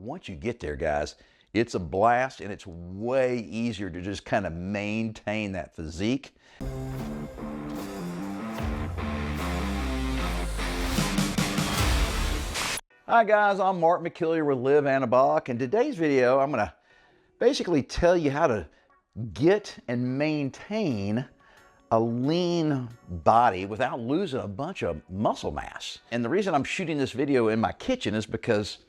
once you get there, guys, it's a blast, and it's way easier to just kind of maintain that physique. Hi guys, I'm Mark McKillier with Live Anabolic. In today's video, I'm going to basically tell you how to get and maintain a lean body without losing a bunch of muscle mass. And the reason I'm shooting this video in my kitchen is because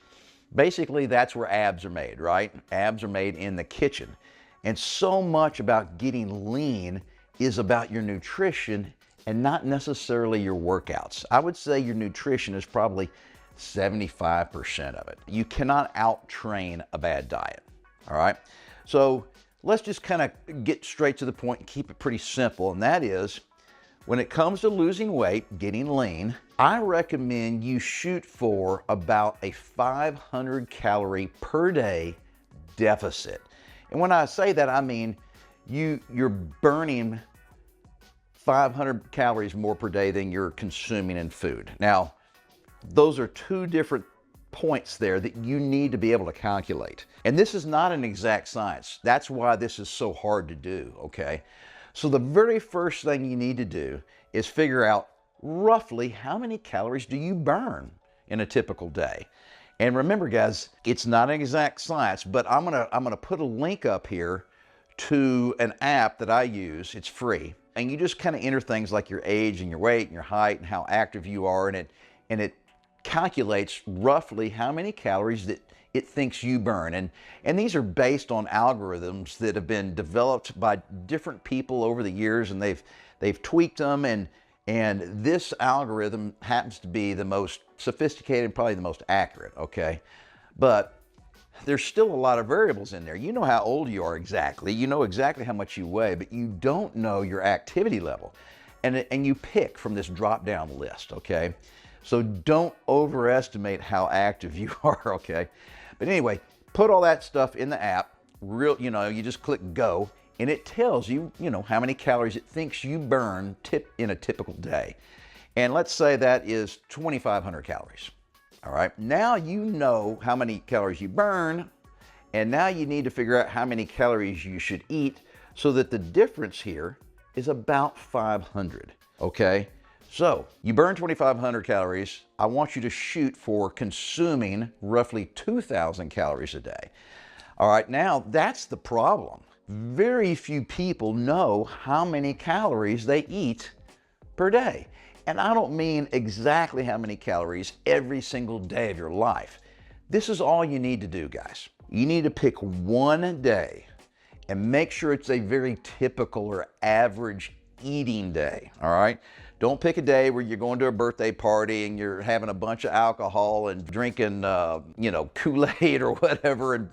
basically that's where abs are made, right? Abs are made in the kitchen. And so much about getting lean is about your nutrition and not necessarily your workouts. I would say your nutrition is probably 75% of it. You cannot out-train a bad diet, all right? So let's just kind of get straight to the point and keep it pretty simple, and that is, when it comes to losing weight, getting lean, I recommend you shoot for about a 500 calorie per day deficit. And when I say that, I mean you're burning 500 calories more per day than you're consuming in food. Now, those are two different points there that you need to be able to calculate. And this is not an exact science. That's why this is so hard to do, okay? So the very first thing you need to do is figure out roughly how many calories do you burn in a typical day. And remember guys, it's not an exact science, but I'm gonna put a link up here to an app that I use. It's free. And you just kind of enter things like your age and your weight and your height and how active you are, and it calculates roughly how many calories that it thinks you burn. And these are based on algorithms that have been developed by different people over the years, and they've tweaked them, and this algorithm happens to be the most sophisticated, probably the most accurate, okay? But there's still a lot of variables in there. You know how old you are exactly, you know exactly how much you weigh, but you don't know your activity level. And you pick from this drop-down list, okay? So don't overestimate how active you are, okay? But anyway, put all that stuff in the app, you just click go, and it tells you, how many calories it thinks you burn in a typical day. And let's say that is 2,500 calories, all right? Now you know how many calories you burn, and now you need to figure out how many calories you should eat so that the difference here is about 500, okay? So you burn 2,500 calories. I want you to shoot for consuming roughly 2,000 calories a day. All right, now that's the problem. Very few people know how many calories they eat per day. And I don't mean exactly how many calories every single day of your life. This is all you need to do, guys. You need to pick one day and make sure it's a very typical or average eating day, all right? Don't pick a day where you're going to a birthday party and you're having a bunch of alcohol and drinking, Kool-Aid or whatever, and,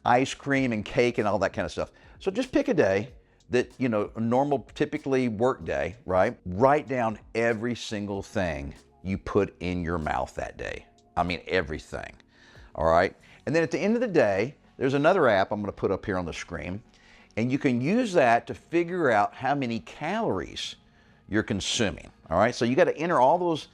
ice cream and cake and all that kind of stuff. So just pick a day that, a normal, typically work day, right? Write down every single thing you put in your mouth that day. I mean, everything, all right? And then at the end of the day, there's another app I'm going to put up here on the screen, and you can use that to figure out how many calories you're consuming, all right? So you got to enter all those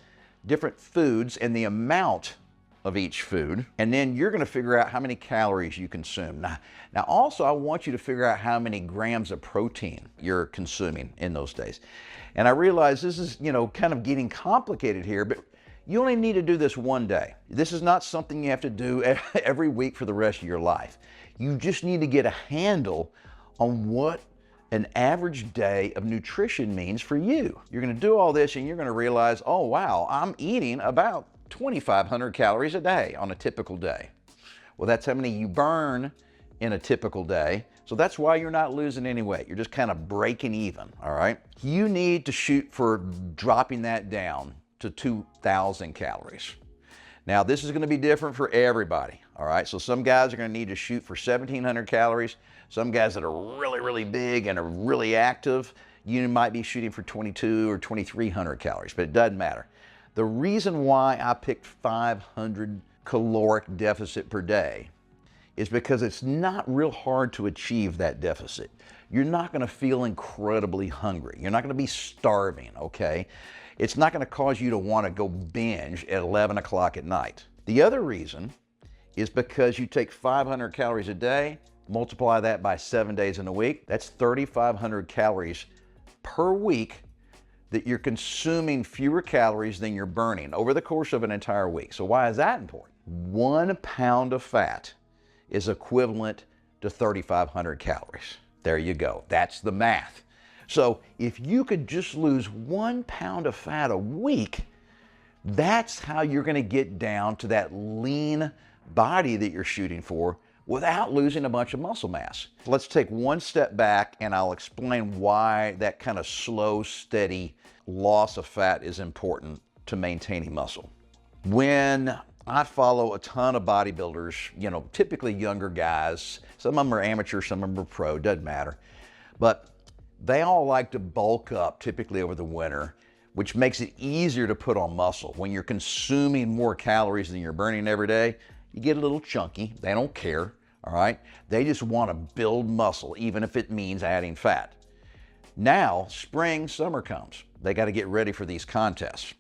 different foods and the amount of each food, and then you're going to figure out how many calories you consume. Now also, I want you to figure out how many grams of protein you're consuming in those days. And I realize this is, kind of getting complicated here, but you only need to do this one day. This is not something you have to do every week for the rest of your life. You just need to get a handle on what an average day of nutrition means for you. You're going to do all this and you're going to realize, oh wow, I'm eating about 2,500 calories a day on a typical day. Well, that's how many you burn in a typical day. So that's why you're not losing any weight. You're just kind of breaking even, all right? You need to shoot for dropping that down to 2,000 calories. Now, this is going to be different for everybody, all right? So some guys are going to need to shoot for 1,700 calories. Some guys that are really, really big and are really active, you might be shooting for 2,200 or 2,300 calories, but it doesn't matter. The reason why I picked 500 caloric deficit per day is because it's not real hard to achieve that deficit. You're not going to feel incredibly hungry. You're not going to be starving, okay? It's not going to cause you to want to go binge at 11 o'clock at night. The other reason is because you take 500 calories a day, multiply that by 7 days in a week, that's 3,500 calories per week that you're consuming fewer calories than you're burning over the course of an entire week. So why is that important? 1 pound of fat is equivalent to 3,500 calories. There you go. That's the math. So if you could just lose 1 pound of fat a week, that's how you're going to get down to that lean body that you're shooting for without losing a bunch of muscle mass. Let's take one step back and I'll explain why that kind of slow, steady loss of fat is important to maintaining muscle. When I follow a ton of bodybuilders, typically younger guys, some of them are amateur, some of them are pro, doesn't matter, but they all like to bulk up typically over the winter, which makes it easier to put on muscle. When you're consuming more calories than you're burning every day, you get a little chunky. They don't care, all right? They just want to build muscle, even if it means adding fat. Now, spring, summer comes. They got to get ready for these contests.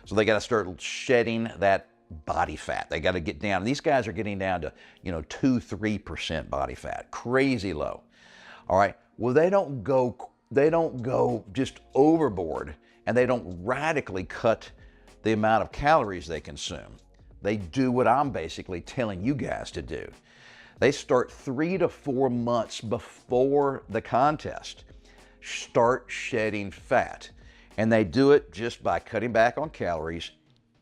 So they got to start shedding that body fat. They got to get down. These guys are getting down to, 2-3% body fat, crazy low. All right. Well, they don't go just overboard, and they don't radically cut the amount of calories they consume. They do what I'm basically telling you guys to do. They start 3 to 4 months before the contest, start shedding fat. And they do it just by cutting back on calories,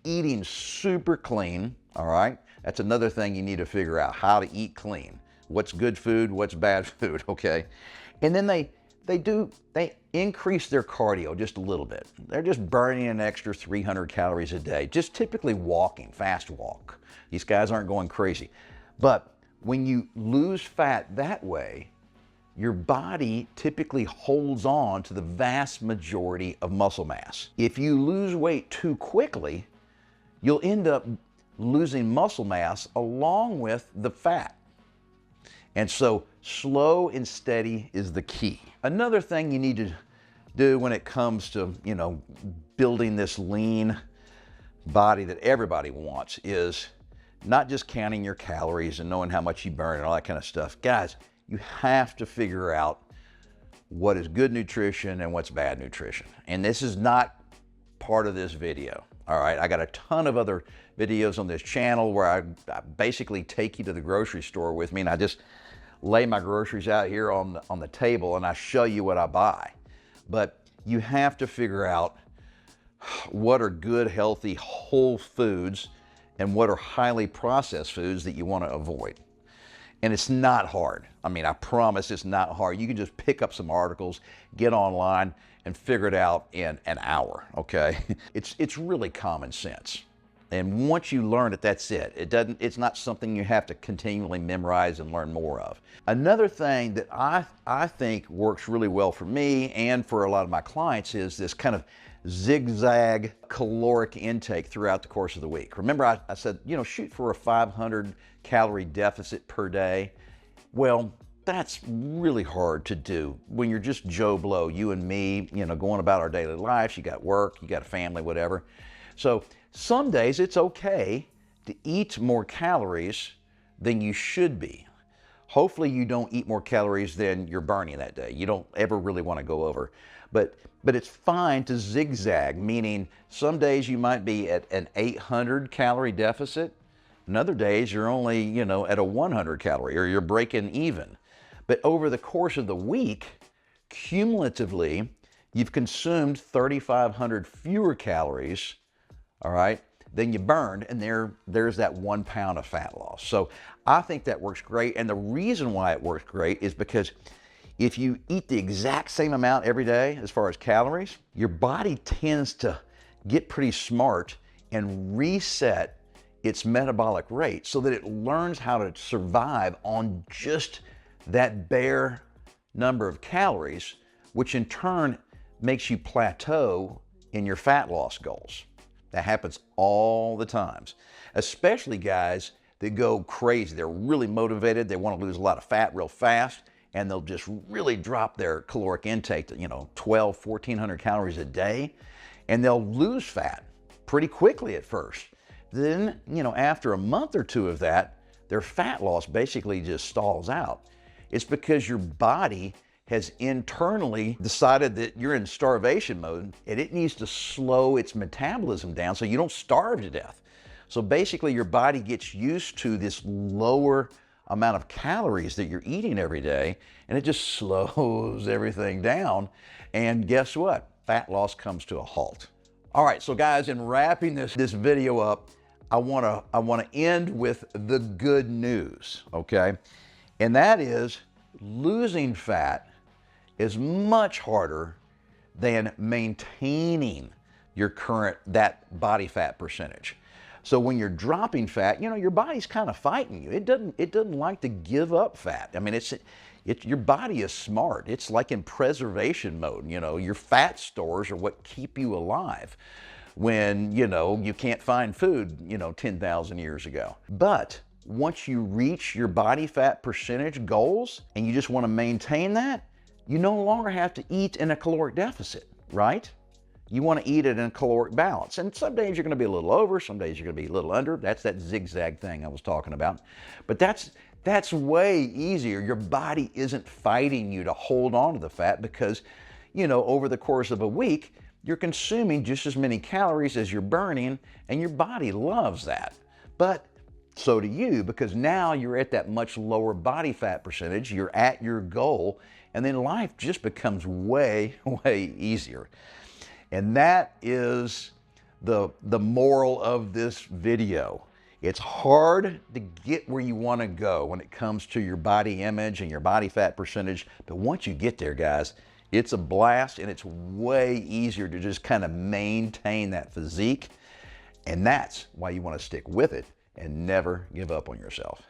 eating super clean, all right? That's another thing you need to figure out, how to eat clean. What's good food, what's bad food, okay? And then they increase their cardio just a little bit. They're just burning an extra 300 calories a day, just typically walking, fast walk. These guys aren't going crazy. But when you lose fat that way, your body typically holds on to the vast majority of muscle mass. If you lose weight too quickly, you'll end up losing muscle mass along with the fat. And so slow and steady is the key. Another thing you need to do when it comes to, building this lean body that everybody wants is not just counting your calories and knowing how much you burn and all that kind of stuff. Guys, you have to figure out what is good nutrition and what's bad nutrition. And this is not part of this video, all right? I got a ton of other videos on this channel where I basically take you to the grocery store with me, and I just lay my groceries out here on the table and I show you what I buy. But you have to figure out what are good, healthy, whole foods and what are highly processed foods that you want to avoid. And it's not hard. I mean, I promise it's not hard. You can just pick up some articles, get online, and figure it out in an hour, okay? It's really common sense. And once you learn it, that's it. It's not something you have to continually memorize and learn more of. Another thing that I think works really well for me and for a lot of my clients is this kind of zigzag caloric intake throughout the course of the week. Remember I said, shoot for a 500 calorie deficit per day. Well, that's really hard to do when you're just Joe Blow, you and me, going about our daily lives. You got work, you got a family, whatever. So some days it's okay to eat more calories than you should be. Hopefully you don't eat more calories than you're burning that day. You don't ever really want to go over. But it's fine to zigzag, meaning some days you might be at an 800 calorie deficit. And other days you're only, at a 100 calorie, or you're breaking even. But over the course of the week, cumulatively, you've consumed 3,500 fewer calories, all right, than you burned, and there's that 1 pound of fat loss. So I think that works great, and the reason why it works great is because if you eat the exact same amount every day as far as calories, your body tends to get pretty smart and reset its metabolic rate so that it learns how to survive on just that bare number of calories, which in turn makes you plateau in your fat loss goals. That happens all the times, especially guys that go crazy. They're really motivated. They want to lose a lot of fat real fast, and they'll just really drop their caloric intake to, 1,200-1,400 calories a day, and they'll lose fat pretty quickly at first. Then, after a month or two of that, their fat loss basically just stalls out. It's because your body has internally decided that you're in starvation mode and it needs to slow its metabolism down so you don't starve to death. So basically your body gets used to this lower amount of calories that you're eating every day, and it just slows everything down. And guess what? Fat loss comes to a halt. All right, so guys, in wrapping this video up, I wanna end with the good news, okay? And that is losing fat is much harder than maintaining your current, that body fat percentage. So when you're dropping fat, you know, your body's kind of fighting you. It doesn't like to give up fat. I mean, your body is smart. It's like in preservation mode. You know, your fat stores are what keep you alive when, you know, you can't find food, you know, 10,000 years ago. But once you reach your body fat percentage goals and you just want to maintain that, you no longer have to eat in a caloric deficit, right? You want to eat it in a caloric balance. And some days you're going to be a little over, some days you're going to be a little under. That's that zigzag thing I was talking about. But that's way easier. Your body isn't fighting you to hold on to the fat because, you know, over the course of a week, you're consuming just as many calories as you're burning, and your body loves that. But so do you, because now you're at that much lower body fat percentage, you're at your goal, and then life just becomes way, way easier. And that is the moral of this video. It's hard to get where you want to go when it comes to your body image and your body fat percentage, but once you get there, guys, it's a blast, and it's way easier to just kind of maintain that physique, and that's why you want to stick with it and never give up on yourself.